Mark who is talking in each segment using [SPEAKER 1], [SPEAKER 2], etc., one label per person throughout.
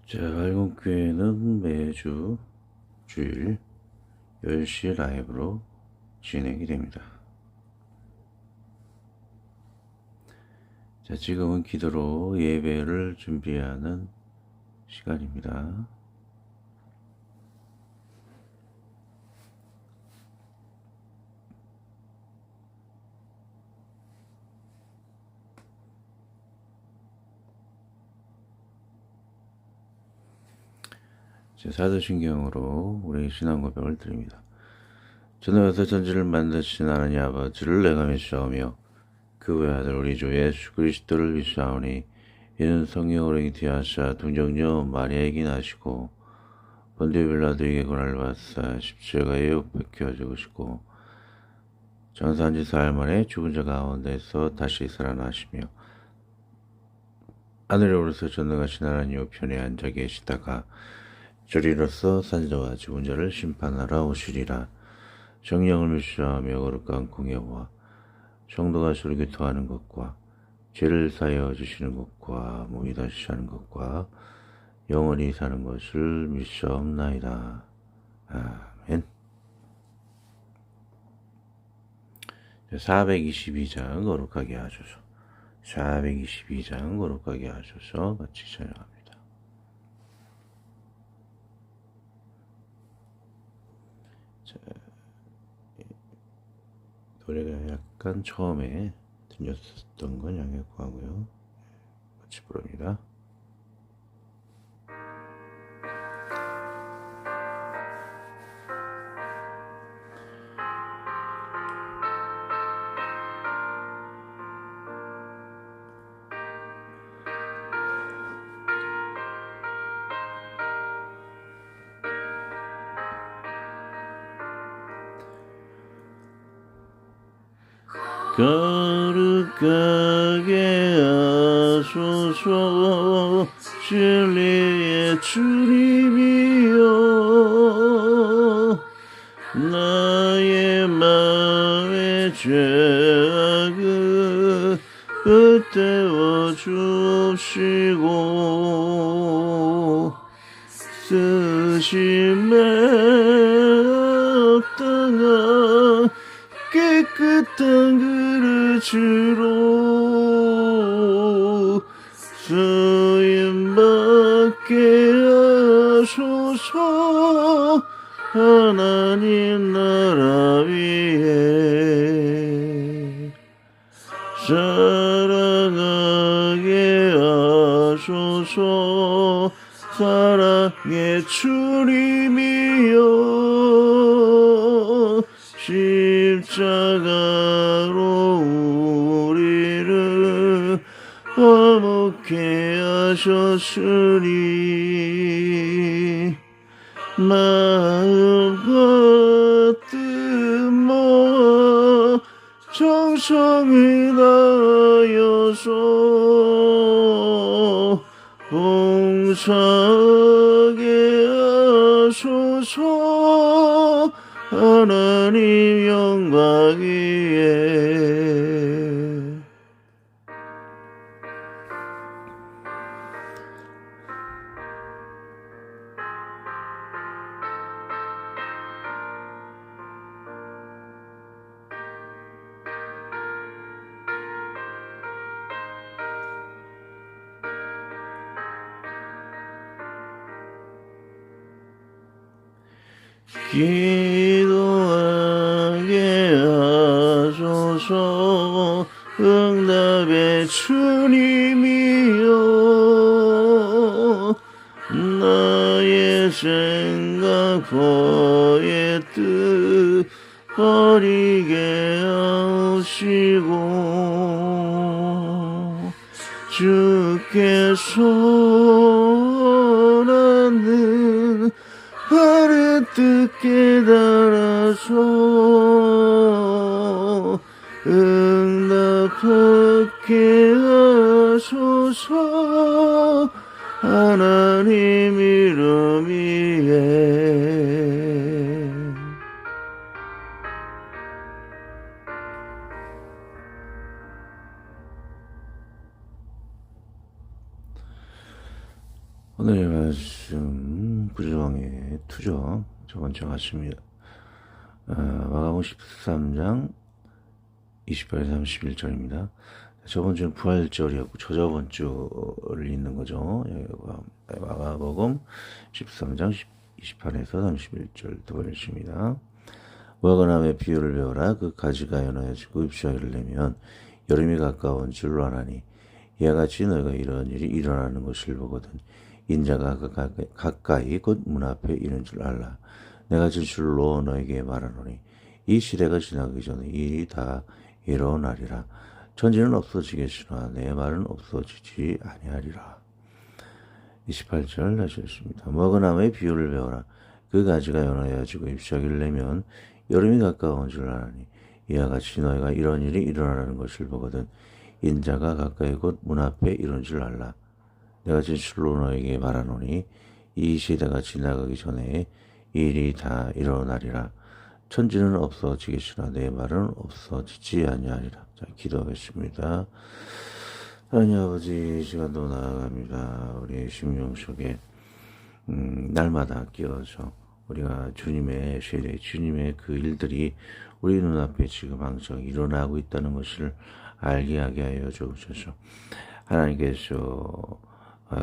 [SPEAKER 1] 자, 알곡교회는 매주 주일 10시 라이브로 진행이 됩니다. 자, 지금은 기도로 예배를 준비하는 시간입니다. 자, 사도신경으로 우리 신앙 고백을 드립니다. 저는 여서 전지를 만드신 하나님 아버지를 내가 믿사오며 그 외아들 우리 주 예수 그리스도를 믿사오니 이는 성령으로 잉태하사 동정녀 마리아에게 나시고 본디오 빌라도에게 고난을 받사 십자가에 못 박혀 죽으시고 장사한 지 사흘 만에 죽은 자 가운데서 다시 살아나시며 하늘에 오르서 전능하신 하나님 우편에 앉아 계시다가 저리로서 산자와 죽은 자를 심판하러 오시리라. 정령을 멸시하며 거룩한 공예와 성도가 서로 교통하는 것과 죄를 사하여 주시는 것과 몸이 다시 사는 것과 영원히 사는 것을 믿사옵나이다. 아멘. 422장 거룩하게 하소서. 422장 거룩하게 하소서. 같이 찬양합니다. 자, 노래가 약간 처음에 들렸었던 건 양해 구하고요. 같이 부릅니다. 거룩하게 하소서. 진리의 주님이여 나의 마음의 죄악을 흩태워 주옵시고 쓰심에 없다가 깨끗한 그릇으로 쓰임받게 하소서. 하나님 나라 위에 사랑하게 하소서. 사랑의 주님이여 십자가로 우리를 화목케 하셨으니 마음과 뜻 모아 정성을 다하여서 봉사하게 하소서. 하나님 영광 위에 기도하게 하소서. 응답의 주님이여 나의 생각 너의 뜻 버리게 하시고 주께서 원하는 바른 뜻 깨달아서 응답하게 하소서. 하나님 이름 위에 오늘의 말씀 구조왕의 투정 첫 번째 같습니다. 마가복음 13장 28에서 31절입니다. 저번 주는 부활절이었고 저저번 주를 읽는 거죠. 마가복음 13장 28에서 31절 두 번째입니다. 무화과나무의 비유를 배우라. 그 가지가 연하여지고 잎사귀를 내면 여름이 가까운 줄로 아나니 이와 같이 너희가 이런 일이 일어나는 것을 보거든 인자가 가까이 곧 문 앞에 있는 줄 알라. 내가 진실로 너에게 말하노니 이 시대가 지나기 전에 이 일이 다 일어나리라. 천지는 없어지겠으나 내 말은 없어지지 아니하리라. 28절 다시 읽습니다. 무화과나무의 비유를 배워라. 그 가지가 연하여지고 잎사귀를 내면 여름이 가까운 줄 아나니 이와 같이 너희가 이런 일이 일어나는 것을 보거든 인자가 가까이 곧 문 앞에 이런 줄 알라. 내가 진실로 너에게 말하노니 이 시대가 지나가기 전에 이 일이 다 일어나리라. 천지는 없어지겠으나 내 말은 없어지지 아니하리라. 자, 기도하겠습니다. 하나님 아버지, 시간도 나아갑니다. 우리의 심령 속에 날마다 끼어서 우리가 주님의 세례, 주님의 그 일들이 우리 눈앞에 지금 항상 일어나고 있다는 것을 알게 하게 하여 주옵소서. 하나님께서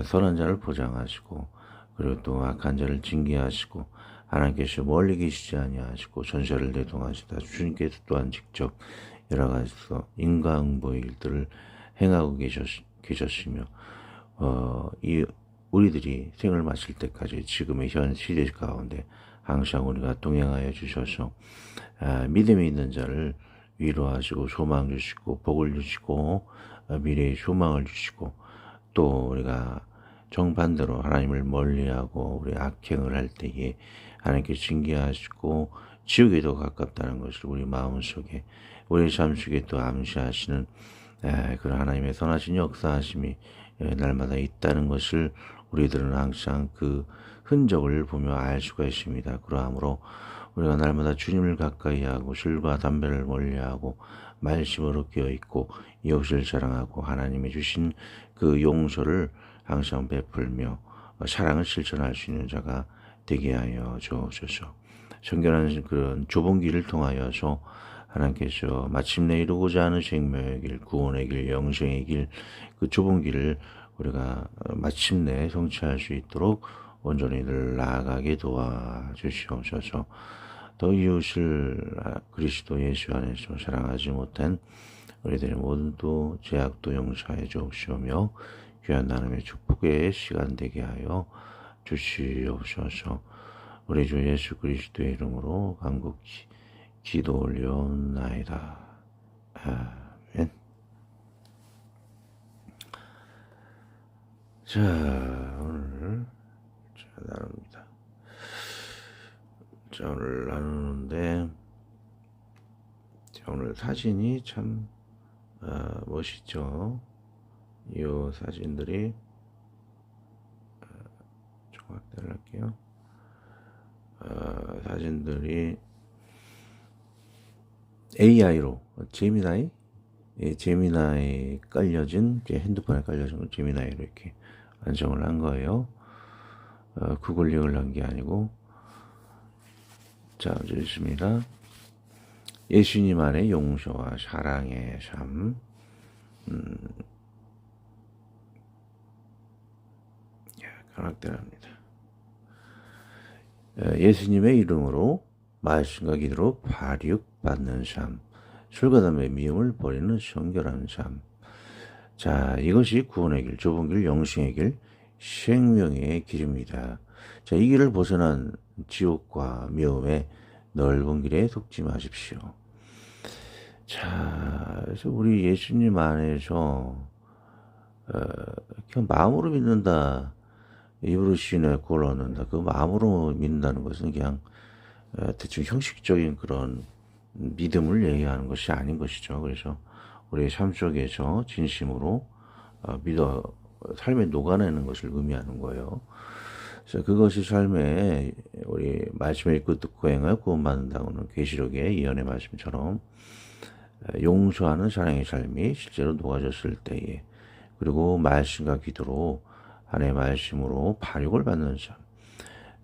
[SPEAKER 1] 선한 자를 보장하시고 그리고 또 악한 자를 징계하시고 하나님께서 멀리 계시지 아니하시고 전세를 대동하시다 주님께서 또한 직접 여러 가지서 인과응보의 일들을 행하고 계셨으며 이 우리들이 생을 마칠 때까지 지금의 현 시대 가운데 항상 우리가 동행하여 주셔서 믿음이 있는 자를 위로하시고 소망 주시고 복을 주시고 미래의 소망을 주시고 또 우리가 정반대로 하나님을 멀리하고 우리 악행을 할 때에 하나님께 징계하시고 지옥에도 가깝다는 것을 우리 마음속에 우리 삶 속에 또 암시하시는 그런 하나님의 선하신 역사하심이 날마다 있다는 것을 우리들은 항상 그 흔적을 보며 알 수가 있습니다. 그러므로 우리가 날마다 주님을 가까이 하고 술과 담배를 멀리하고 말씀으로 끼어있고 이웃을 사랑하고 하나님의 주신 그 용서를 항상 베풀며 사랑을 실천할 수 있는 자가 되게 하여 주옵소서. 정결한 그런 좁은 길을 통하여서 하나님께서 마침내 이루고자 하는 생명의 길, 구원의 길, 영생의 길, 그 좁은 길을 우리가 마침내 성취할 수 있도록 온전히 늘 나아가게 도와주시옵소서. 또 이웃을 그리스도 예수 안에서 사랑하지 못한 우리들의 모든 또 죄악도 용서해 주옵시오며 귀한 나눔의 축복의 시간 되게 하여 주시옵소서. 우리 주 예수 그리스도의 이름으로 간곡히 기도 올려옵나이다. 아멘. 자, 오늘 나눕니다. 자, 오늘 나누는데 오늘 사진이 참 멋있죠. 이 사진들이 좀 확대를 할게요. 사진들이 AI로 제미나이 깔려진 핸드폰에 깔려진 걸 제미나이로 이렇게 완성을 한 거예요. 구글링을 한 게 아니고. 자, 여기 있습니다. 예수님 안의 용서와 사랑의 삶. 간악대랍니다. 예수님의 이름으로 말씀과 기도로 발육받는 삶. 술과 담배 미움을 버리는 정결한 삶. 자, 이것이 구원의 길, 좁은 길, 영생의 길, 생명의 길입니다. 자, 이 길을 벗어난 지옥과 미움의 넓은 길에 속지 마십시오. 자, 그래서 우리 예수님 안에서 그냥 마음으로 믿는다, 입으로 시인하고 얻는다. 그 마음으로 믿는다는 것은 그냥 대충 형식적인 그런 믿음을 얘기하는 것이 아닌 것이죠. 그래서 우리의 삶 속에서 진심으로 믿어 삶에 녹아내는 것을 의미하는 거예요. 그래서 그것이 삶에 우리 말씀을 읽고 듣고 행하여 구원받는다고는 계시록의 예언의 말씀처럼 용서하는 사랑의 삶이 실제로 녹아졌을 때에 그리고 말씀과 기도로 하나님의 말씀으로 발육을 받는 삶.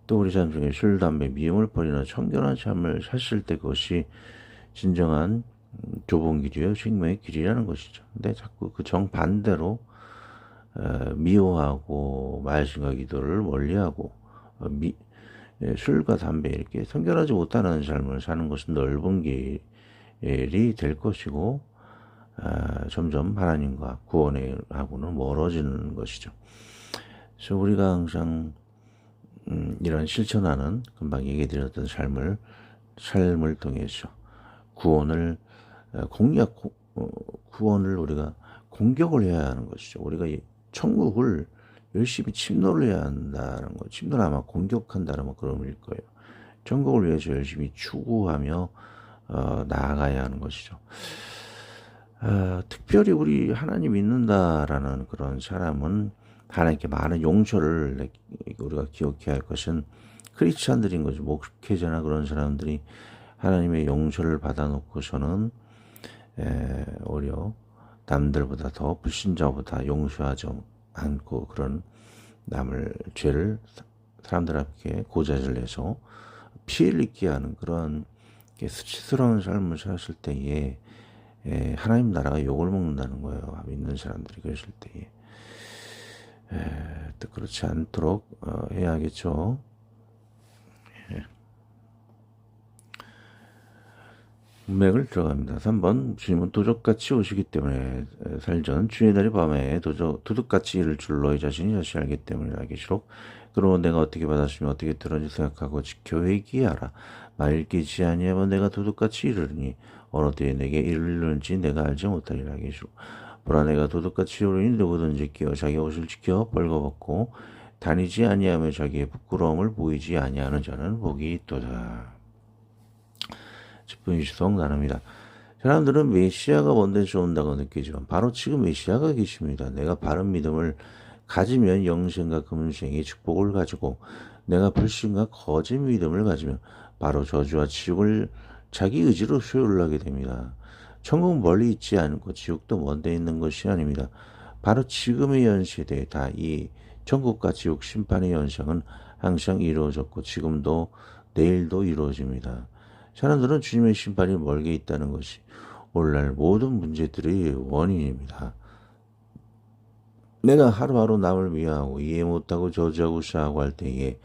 [SPEAKER 1] 또 우리 삶 중에 술, 담배, 미움을 버리는 청결한 삶을 사실 때 그것이 진정한 좁은 길이요 생명의 길이라는 것이죠. 근데 자꾸 그 정반대로 미워하고 말씀과 기도를 멀리하고 술과 담배 이렇게 성결하지 못하는 삶을 사는 것은 넓은 길이 될 것이고 점점 하나님과 구원하고는 멀어지는 것이죠. 그래서 우리가 항상 이런 실천하는 금방 얘기드렸던 삶을 통해서 구원을 구원을 우리가 공격을 해야 하는 것이죠. 우리가 천국을 열심히 침노를 해야 한다는 거. 침노를 아마 공격한다는 그런 의미일 거예요. 천국을 위해서 열심히 추구하며 나아가야 하는 것이죠. 특별히 우리 하나님 믿는다라는 그런 사람은 하나님께 많은 용서를 우리가 기억해야 할 것은 크리스찬들인 거죠. 목회자나 그런 사람들이 하나님의 용서를 받아놓고서는 오히려 남들보다 더 불신자보다 용서하지 않고 그런 남을 죄를 사람들 앞에 고자질내서 피해를 입게 하는 그런 수치스러운 삶을 살았을 때에 하나님 나라가 욕을 먹는다는 거예요. 믿는 사람들이 그랬을 때에 또 그렇지 않도록 해야겠죠. 문맥을 들어갑니다. 3번 주님은 도적같이 오시기 때문에 살전 주의 날이 밤에 도둑같이 이를 줄 너희 자신이 알기 때문이라. 계시록 그러므로 내가 어떻게 받았으며 어떻게 들었는지 생각하고 지켜 회개하라. 만일 깨지 아니하면 내가 도둑같이 이르니 어느 때에 내게 이르는지 내가 알지 못하리라. 계시록 보라 내가 도둑같이 오르니 누구든지 끼어 자기 옷을 지켜 벌거벗고 다니지 아니하며 자기의 부끄러움을 보이지 아니하는 자는 복이 있도다. 10분 유시송 나눕니다. 사람들은 메시아가 먼데서 온다고 느끼지만 바로 지금 메시아가 계십니다. 내가 바른 믿음을 가지면 영생과 금생의 축복을 가지고 내가 불신과 거짓 믿음을 가지면 바로 저주와 지옥을 자기 의지로 수혈하게 됩니다. 천국은 멀리 있지 않고 지옥도 먼데 있는 것이 아닙니다. 바로 지금의 현시대에 다 이 천국과 지옥 심판의 현상은 항상 이루어졌고 지금도 내일도 이루어집니다. 사람들은 주님의 심판이 멀게 있다는 것이 오늘날 모든 문제들의 원인입니다. 내가 하루하루 남을 미워하고 이해 못하고 저주하고 싸우고 할 때에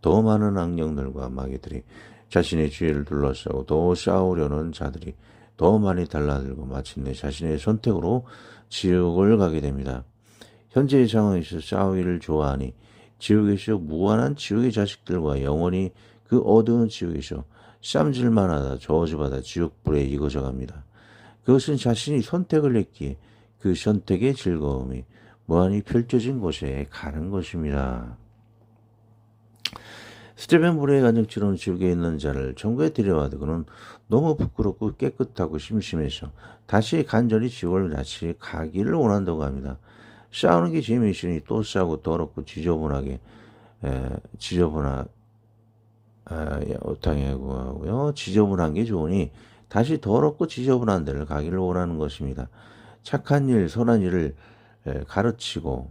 [SPEAKER 1] 더 많은 악령들과 마귀들이 자신의 죄를 둘러싸고 더 싸우려는 자들이 더 많이 달라들고 마침내 자신의 선택으로 지옥을 가게 됩니다. 현재의 상황에서 싸우기를 좋아하니 지옥에서 무한한 지옥의 자식들과 영원히 그 어두운 지옥에서 쌈질만 하다 저주받아 지옥불에 익어져 갑니다. 그것은 자신이 선택을 했기에 그 선택의 즐거움이 무한히 펼쳐진 곳에 가는 것입니다. 스테벤 불의 간증처럼 지옥에 있는 자를 천국에 데려와도 그는 너무 부끄럽고 깨끗하고 심심해서 다시 간절히 지옥을 다시 가기를 원한다고 합니다. 싸우는 게 재미있으니 또 싸우고 더럽고 지저분하게 오탕하고요. 지저분한 게 좋으니 다시 더럽고 지저분한 데를 가기를 원하는 것입니다. 착한 일, 선한 일을 가르치고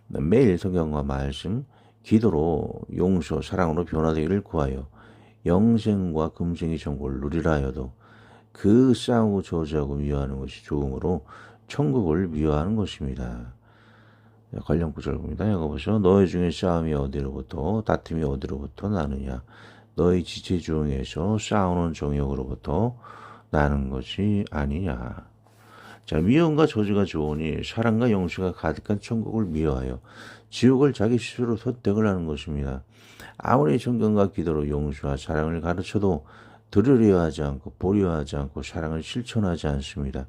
[SPEAKER 1] 매일 성경과 말씀, 기도로 용서, 사랑으로 변화되기를 구하여 영생과 금생의 천국을 누리라 하여도 그 싸우고 저주하고 미워하는 것이 좋음으로 천국을 미워하는 것입니다. 관련 구절 봅니다. 여기 보시죠. 너희 중에 싸움이 어디로부터 다툼이 어디로부터 나느냐. 너희 지체 중에서 싸우는 정욕으로부터 나는 것이 아니냐. 자, 미움과 저주가 좋으니 사랑과 용서가 가득한 천국을 미워하여 지옥을 자기 스스로 선택을 하는 것입니다. 아무리 성경과 기도로 용서와 사랑을 가르쳐도 들으려 하지 않고 보려 하지 않고 사랑을 실천하지 않습니다.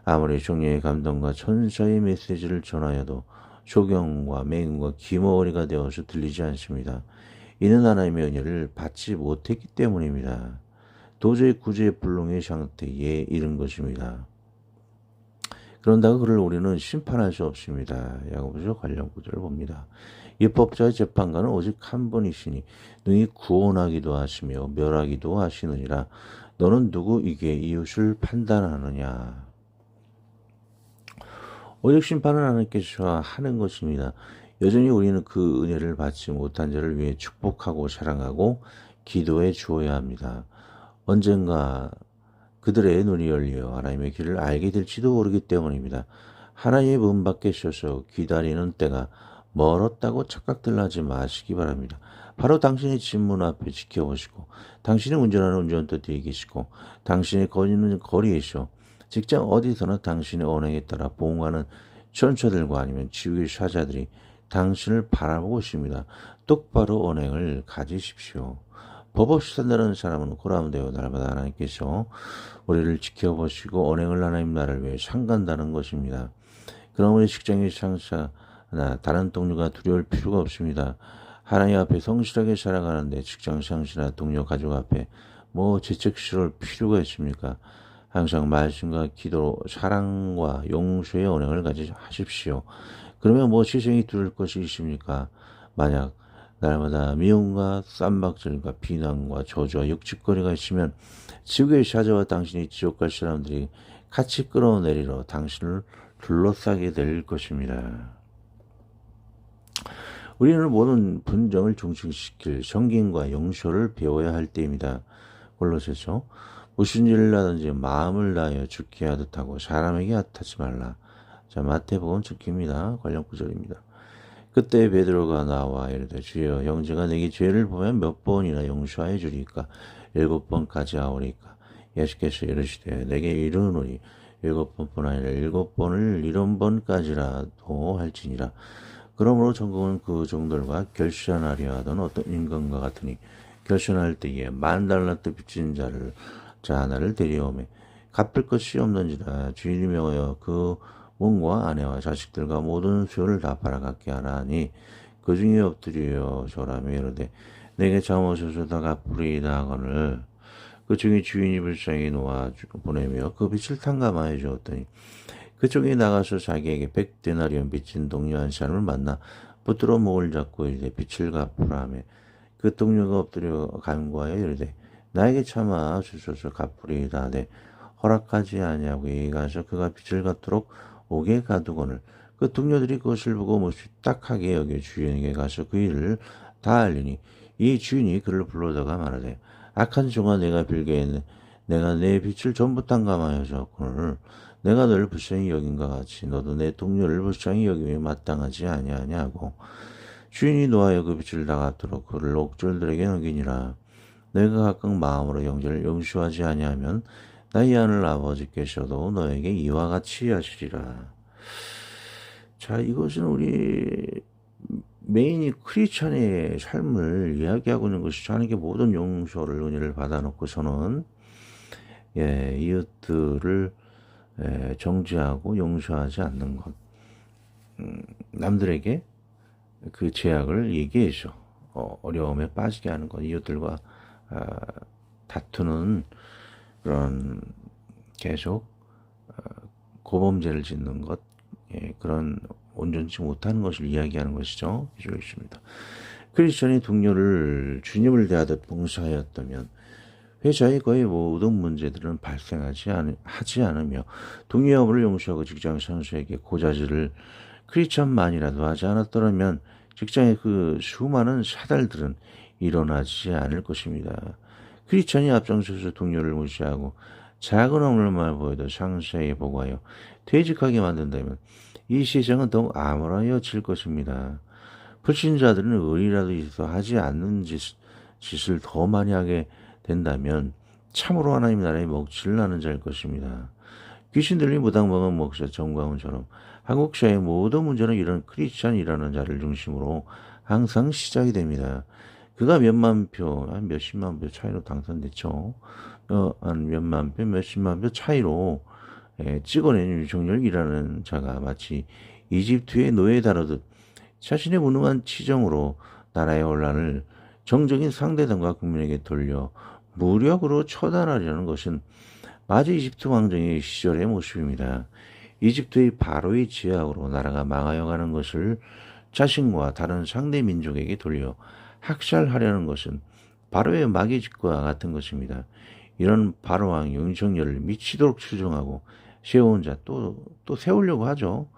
[SPEAKER 1] 아무리 종려의 감동과 천사의 메시지를 전하여도 조경과 맹과 기머거리가 되어서 들리지 않습니다. 이는 하나님의 은혜를 받지 못했기 때문입니다. 도저히 구제의 불능의 상태에 이른 것입니다. 그런다고 그를 우리는 심판할 수 없습니다. 야고보서 관련 구절을 봅니다. 입법자의 재판관은 오직 한 분이시니 능히 구원하기도 하시며 멸하기도 하시느니라. 너는 누구에게 이웃을 판단하느냐. 오직 심판은 하나님께서 하는 것입니다. 여전히 우리는 그 은혜를 받지 못한 자를 위해 축복하고 사랑하고 기도해 주어야 합니다. 언젠가 그들의 눈이 열려 하나님의 길을 알게 될지도 모르기 때문입니다. 하나님의 문 밖에 서서 기다리는 때가 멀었다고 착각들 하지 마시기 바랍니다. 바로 당신의 집 문 앞에 지켜보시고 당신이 운전하는 운전대 뒤에 계시고 당신이 거리는 거리에서 직장 어디서나 당신의 언행에 따라 보응하는 전처들과 아니면 지휘의 사자들이 당신을 바라보고 있습니다. 똑바로 언행을 가지십시오. 법 없이 산다는 사람은 고라운데요. 날마다 하나님께서 우리를 지켜보시고 언행을 하나님 나라를 위해 상간다는 것입니다. 그럼 우리 직장의 상사나 다른 동료가 두려울 필요가 없습니다. 하나님 앞에 성실하게 살아가는데 직장 상사나 동료 가족 앞에 뭐 재책스러울 필요가 있습니까? 항상 말씀과 기도로 사랑과 용서의 언행을 가지십시오. 그러면 뭐 세상이 두려울 것이 있습니까? 만약 날마다 미움과 쌈박질과 비난과 저주와 욕짓거리가 있으면 지옥의 사자와 당신이 지옥 갈 사람들이 같이 끌어내리러 당신을 둘러싸게 될 것입니다. 우리는 모든 분정을 종식시킬 성김과 용서를 배워야 할 때입니다. 골로새서 무슨 일을 하든지 마음을 다하여 죽게 하듯 하고 사람에게 탓하지 말라. 자, 마태복음 즉입니다. 관련 구절입니다. 그때 베드로가 나와 이르되 주여 형제가 내게 죄를 보면 몇 번이나 용서하여 주리까 7번까지 하오리까. 예수께서 이르시되 내게 이르노니 7번뿐 아니라 7번을 70번까지라도 할지니라. 그러므로 전공은 그 종들과 결산하려 하던 어떤 인간과 같으니 결산할 때에 10,000달란트 빚진 자 하나를 데려오매 갚을 것이 없는지라. 주인이 명하여 그 몸과 아내와 자식들과 모든 수요를 다 팔아갖게 하라니 그 중에 엎드려 절하며 이르되 내게 잠오셔서 다 갚으리이다 하거늘 그 중에 주인이 불쌍히 놓아 보내며 그 빚을 탕감하여 주었더니 그쪽에 나가서 자기에게 100데나리온 빚진 동료 한 사람을 만나 붙들어 목을 잡고 이르되 빚을 갚으라 하며 그 동료가 엎드려 간구하여 이르되 나에게 참아 주소서 갚으리이다 하되 허락하지 아니하고 이에 가서 그가 빚을 갚도록 옥에 가두거늘 그 동료들이 그것을 보고 몹시 딱하게 여겨 주인에게 가서 그 일을 다 알리니 이 주인이 그를 불러다가 말하되 악한 종아 내가 빌게 내가 내 빚을 전부 탕감하여 줬거늘 내가 너를 불쌍히 여긴과 같이 너도 내 동료를 불쌍히 여김에 마땅하지 아니하냐고. 주인이 노하여 그 빚을 다 갚도록 그를 옥졸들에게 넘기니라. 너희가 각각 마음으로 형제를 용서하지 아니하면 나의 하늘 아버지께서도 너에게 이와 같이 하시리라. 자, 이것은 우리 메인이 크리스찬의 삶을 이야기하고 있는 것이죠. 하나님께 모든 용서를 은혜를 받아놓고서는 이웃들을 정죄하고 용서하지 않는 것, 남들에게 그 죄악을 얘기해서 어려움에 빠지게 하는 것, 이웃들과 다투는 그런 계속 고범죄를 짓는 것, 그런 온전치 못하는 것을 이야기하는 것이죠. 있습니다. 크리스천이 동료를 주님을 대하듯 봉사하였다면 회사의 거의 모든 문제들은 하지 않으며 동료의 업을 용서하고 직장 상사에게 고자질을 크리스천만이라도 하지 않았더라면 직장의 그 수많은 사달들은 일어나지 않을 것입니다. 크리스천이 앞장서서 동료를 무시하고 작은 업무만 보여도 상사에 보고하여 퇴직하게 만든다면 이 세상은 더욱 암울하여질 것입니다. 불신자들은 의리라도 있어 하지 않는 짓을 더 많이 하게 된다면 참으로 하나님 나라의 먹칠을 나는 자일 것입니다. 귀신 들린 무당먹은 목사 정광훈처럼 한국 사회의 모든 문제는 이런 크리스찬이라는 자를 중심으로 항상 시작이 됩니다. 그가 몇만 표, 한 몇십만 표 차이로 당선됐죠. 한 몇만 표, 몇십만 표 차이로 찍어낸 윤석열이라는 자가 마치 이집트의 노예 다루듯 자신의 무능한 치정으로 나라의 혼란을 정적인 상대당과 국민에게 돌려 무력으로 처단하려는 것은 마치 이집트 왕정의 시절의 모습입니다. 이집트의 바로의 제약으로 나라가 망하여가는 것을 자신과 다른 상대 민족에게 돌려 학살하려는 것은 바로의 마귀 짓과 같은 것입니다. 이런 바로왕 윤석열을 미치도록 추종하고 세운 자 또 세우려고 하죠.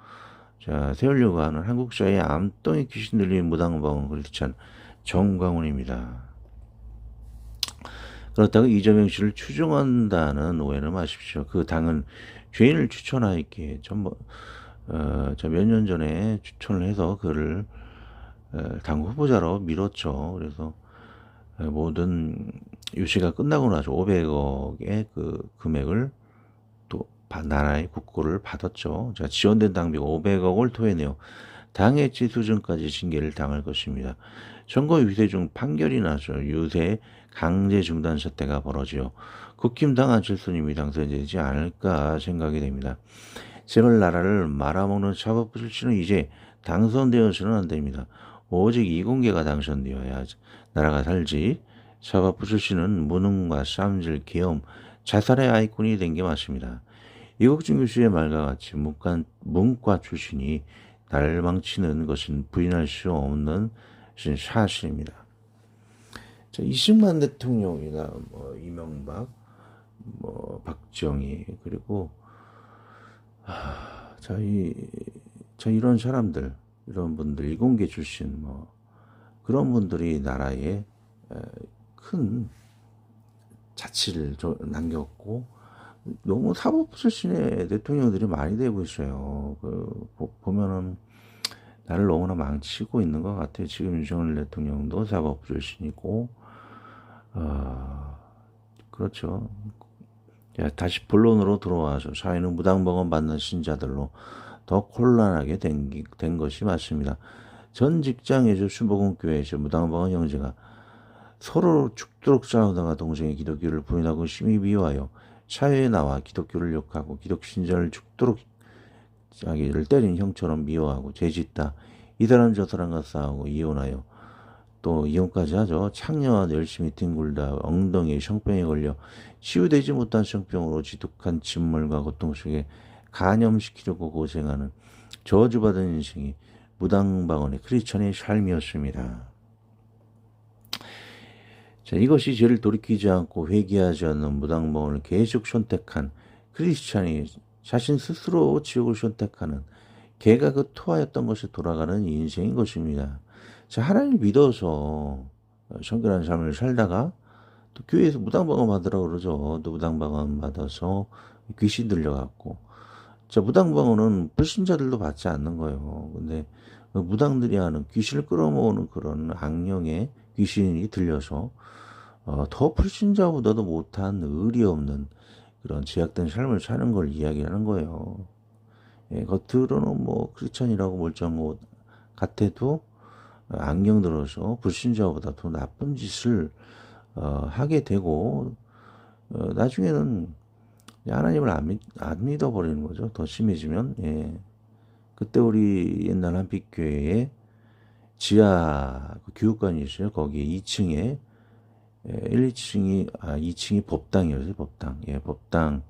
[SPEAKER 1] 자, 세우려고 하는 한국사회의 암덩이 귀신 들린 무당방언 크리스찬 정광훈입니다. 그렇다고 이재명 씨를 추종한다는 오해는 마십시오. 그 당은 죄인을 추천하였기에 몇 년 전에 추천을 해서 그를 당 후보자로 밀었죠. 그래서 모든 유시가 끝나고 나서 500억의 그 금액을 또 나라의 국고를 받았죠. 자, 지원된 당비가 500억을 토해내어 당해치 수준까지 징계를 당할 것입니다. 선거 위세 중 판결이 나서 유세 강제 중단 사태가 벌어지어 국힘당 안철수님이 당선되지 않을까 생각이 됩니다. 제발 나라를 말아먹는 사법 불씨는 이제 당선되어서는 안 됩니다. 오직 이공계가 당선되어야 나라가 살지. 사법 불씨는 무능과 쌈질, 계엄, 자살의 아이콘이 된 게 맞습니다. 이국준 교수의 말과 같이 문과 출신이 나라를 망치는 것은 부인할 수 없는 사실입니다. 자, 이승만 대통령이나 이명박, 박정희 그리고 이런 사람들, 이런 분들, 이공계 출신 그런 분들이 나라에 큰 자치를 남겼고 너무 사법 출신의 대통령들이 많이 되고 있어요. 보면은 나를 너무나 망치고 있는 것 같아요. 지금 윤석열 대통령도 사법 출신이고, 그렇죠. 다시 본론으로 들어와서 사회는 무당방언 받는 신자들로 더 곤란하게 된 것이 맞습니다. 전 직장에서 순복음교회에서 무당방언 형제가 서로 죽도록 싸우다가 동생의 기독교를 부인하고 심히 미워하여 사회에 나와 기독교를 욕하고 기독신자를 죽도록 자기를 때린 형처럼 미워하고 죄짓다. 이 사람 저 사람과 싸우고 이혼하여 또 이혼까지 하죠. 창녀와 열심히 뒹굴다 엉덩이에 성병에 걸려 치유되지 못한 성병으로 지독한 침몰과 고통 속에 간염시키려고 고생하는 저주받은 인생이 무당방언의 크리스천의 삶이었습니다. 자, 이것이 죄를 돌이키지 않고 회개하지 않는 무당방언을 계속 선택한 크리스찬이 자신 스스로 지옥을 선택하는 개가 그 토하였던 것에 돌아가는 인생인 것입니다. 자, 하나님을 믿어서 성결한 삶을 살다가 또 교회에서 무당방언 받으라고 그러죠. 또 무당방언 받아서 귀신 들려갖고. 자, 무당방언은 불신자들도 받지 않는 거예요. 근데 무당들이 하는 귀신을 끌어모으는 그런 악령의 귀신이 들려서 더 불신자보다도 못한 의리 없는 그런 제약된 삶을 사는 걸 이야기하는 거예요. 예, 겉으로는 크리스천이라고 멀쩡한 것 같아도 안경 들어서 불신자보다 더 나쁜 짓을 하게 되고 나중에는 하나님을 안 믿어버리는 거죠. 더 심해지면. 예. 그때 우리 옛날 한빛교회에 지하 교육관이 있어요. 거기 2층에 2층이 법당이었어요. 법당. 예, 법당.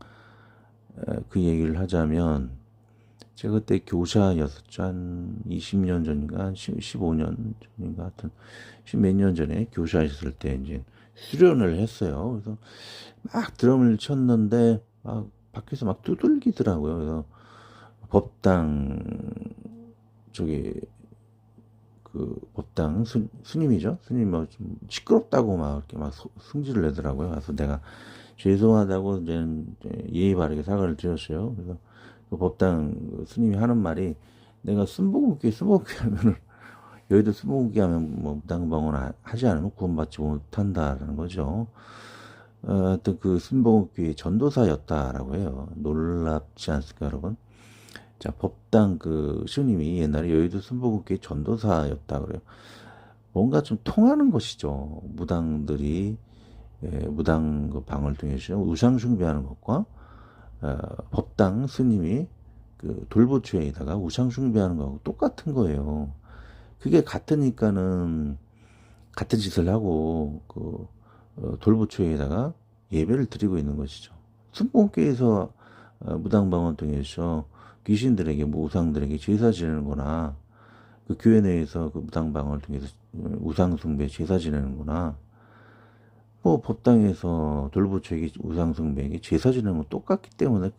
[SPEAKER 1] 그 얘기를 하자면 제가 그때 교사였었죠. 한 20년 전인가, 한 15년 전인가, 하여튼, 10몇 년 전에 교사였을 때 이제 수련을 했어요. 그래서 막 드럼을 쳤는데, 밖에서 막 두들기더라고요. 그래서 법당, 법당 스님이죠. 스님이 좀 시끄럽다고 막 이렇게 막 승질을 내더라고요. 그래서 내가 죄송하다고 이제 예의 바르게 사과를 드렸어요. 그래서 그 법당 스님이 하는 말이 내가 순복음교회 하면은 여의도 순복음교회 하면 무당방언 하지 않으면 구원받지 못한다라는 거죠. 또 그 순복음교회 전도사였다라고 해요. 놀랍지 않습니까, 여러분? 자, 법당 그 스님이 옛날에 여의도 순복음교회 전도사였다 그래요. 뭔가 좀 통하는 것이죠. 무당들이 무당 그 방을 통해서 우상 숭배하는 것과 법당 스님이 그 돌보초에다가 우상 숭배하는 거하고 똑같은 거예요. 그게 같으니까는 같은 짓을 하고 돌보초에다가 예배를 드리고 있는 것이죠. 순복음교회에서 무당방언 통해서 귀신들에게 우상들에게 제사 지내는 거나 그 교회 내에서 그 무당방언을 통해서 우상 숭배 제사 지내는 거나 법당에서 돌보초에게 우상 숭배에게 제사 지내는 건 똑같기 때문에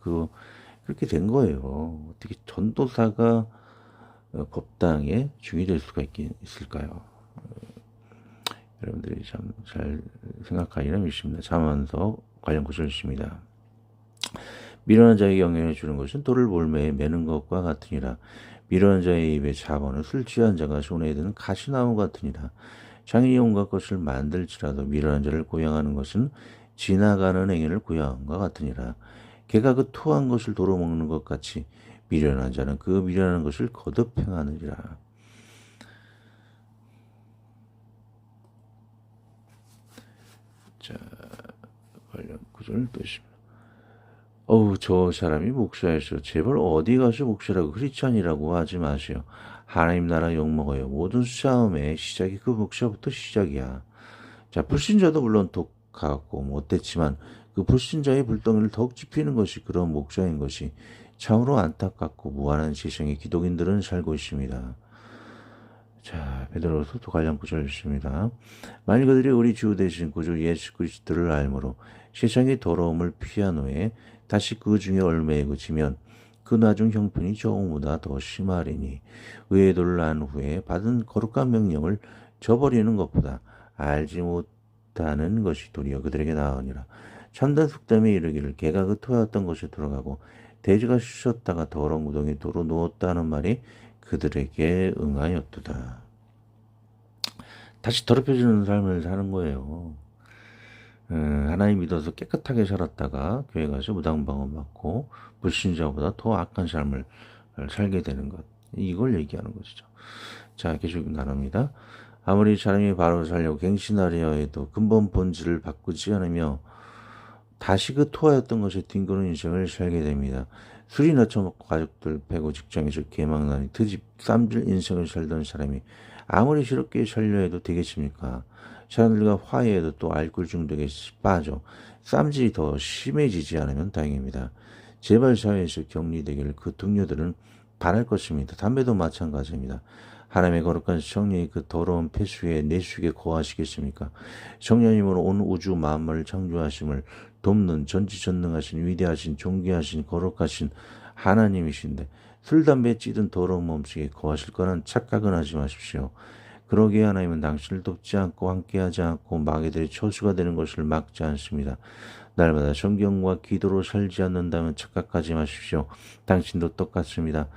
[SPEAKER 1] 그렇게 된 거예요. 어떻게 전도사가 법당의 중이 될 수가 있을까요? 여러분들이 참 잘 생각하기는 믿습니다. 잠언서 관련 구절 있습니다. 미련한 자에게 영향을 주는 것은 돌을 몰매에 매는 것과 같으니라. 미련한 자의 입에 자본은 술 취한 자가 손에 드는 가시나무 같으니라. 장인이 온갖 것을 만들지라도 미련한 자를 고양하는 것은 지나가는 행위를 고양함과 같으니라. 개가 그 토한 것을 도로 먹는 것 같이 미련한 자는 그 미련한 것을 거듭 행하느니라. 자, 관련 구절 또 있습니다. 저 사람이 목사였어. 제발 어디 가서 목사라고 크리스찬이라고 하지 마세요. 하나님 나라 욕먹어요. 모든 싸움의 시작이 그 목사부터 시작이야. 자, 불신자도 물론 독하고 못됐지만 그 불신자의 불덩이를 더욱 짚히는 것이 그런 목사인 것이 참으로 안타깝고 무한한 세상에 기독인들은 살고 있습니다. 자, 베드로서 또 관련 구절 있습니다. 만일 그들이 우리 주 대신 구주 예수 그리스도를 알므로 세상의 더러움을 피한 후에 다시 그 중에 얼매에 그치면 그 나중 형편이 저우보다 더 심하리니 의의 도를 난 후에 받은 거룩한 명령을 저버리는 것보다 알지 못하는 것이 도리어 그들에게 나으니라. 참된 속담에 이르기를 개가 그 토하였던 곳에 들어가고 돼지가 쑤셨다가 더러운 구덩이에 도로 누웠다는 말이 그들에게 응하였도다. 다시 더럽혀지는 삶을 사는 거예요. 하나님 믿어서 깨끗하게 살았다가 교회 가서 무당방언 받고 불신자보다 더 악한 삶을 살게 되는 것. 이걸 얘기하는 것이죠. 자, 계속 나눕니다. 아무리 사람이 바로 살려고 갱신하려 해도 근본 본질을 바꾸지 않으며 다시 그 토하였던 것에 뒹구는 인생을 살게 됩니다. 술이나 처먹고 가족들 패고 직장에서 개망나니 트집 쌈질 인생을 살던 사람이 아무리 새롭게 살려 해도 되겠습니까? 사람들과 화해해도 또 알코올 중독에 빠져 쌈질이 더 심해지지 않으면 다행입니다. 제발 사회에서 격리되기를 그 동료들은 바랄 것입니다. 담배도 마찬가지입니다. 하나님의 거룩한 성령이 그 더러운 폐수에 내수에 거하시겠습니까? 성령님으로 온 우주 만물을 창조하심을 돕는 전지전능하신 위대하신 존귀하신 거룩하신 하나님이신데 술, 담배 찌든 더러운 몸속에 거하실 거란 착각은 하지 마십시오. 그러기에 하나님은 당신을 돕지 않고 함께하지 않고 마귀들의 처수가 되는 것을 막지 않습니다. 날마다 성경과 기도로 살지 않는다면 착각하지 마십시오. 당신도 똑같습니다.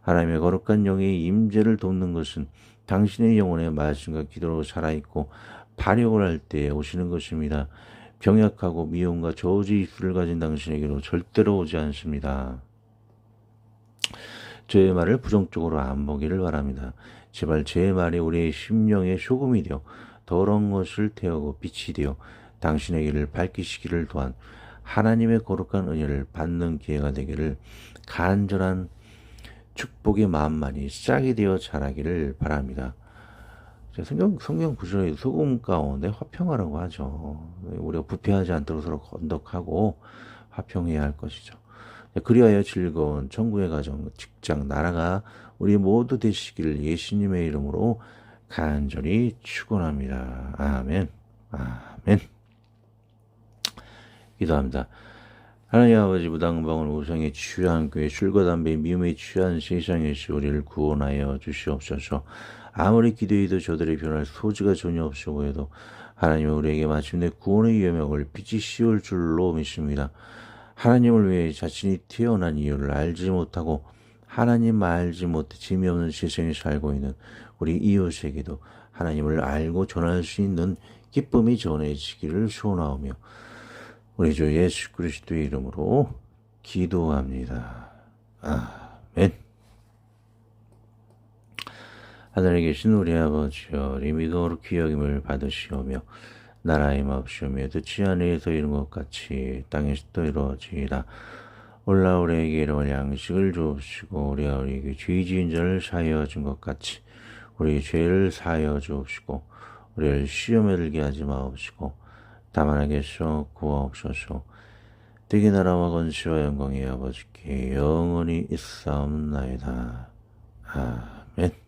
[SPEAKER 1] 하나님의 거룩한 영의 임재를 돕는 것은 당신의 영혼의 말씀과 기도로 살아있고 발육을 할 때에 오시는 것입니다. 병약하고 미움과 저주의 입술을 가진 당신에게로 절대로 오지 않습니다. 저의 말을 부정적으로 안 보기를 바랍니다. 제발 제 말이 우리의 심령의 소금이 되어 더러운 것을 태우고 빛이 되어 당신의 길을 밝히시기를 또한 하나님의 거룩한 은혜를 받는 기회가 되기를 간절한 축복의 마음만이 싹이 되어 자라기를 바랍니다. 성경 구절에 소금 가운데 화평하라고 하죠. 우리가 부패하지 않도록 서로 건덕하고 화평해야 할 것이죠. 그리하여 즐거운 천국의 가정, 직장, 나라가 우리 모두 되시기를 예수님의 이름으로 간절히 축원합니다. 아멘. 아멘. 기도합니다. 하나님 아버지, 무당방언 우상에 취한 교회, 술과 담배에 미움에 취한 세상에서 우리를 구원하여 주시옵소서. 아무리 기도해도 저들의 변할 소지가 전혀 없어 보여도 하나님은 우리에게 마침내 구원의 여명을 빛이 씌울 줄로 믿습니다. 하나님을 위해 자신이 태어난 이유를 알지 못하고 하나님 알지 못해 재미없는 세상에 살고 있는 우리 이웃에게도 하나님을 알고 전할 수 있는 기쁨이 전해지기를 소원하오며 우리 주 예수 그리스도의 이름으로 기도합니다. 아멘. 하늘에 계신 우리 아버지여, 이름이 거룩히 여김을 받으시오며 나라의 마옵시오며 뜻이 하늘에서 이룬 것 같이 땅에서도 이루어지이다. 올라 우리에게 이름을 양식을 주옵시고 우리가 우리에게 죄 지은 자를 사하여 준 것 같이 우리 죄를 사하여 주옵시고 우리를 시험에 들게 하지 마옵시고 다만 하게서 구하옵소서. 되게 나라와 권세와 영광이 아버지께 영원히 있사옵나이다. 아멘.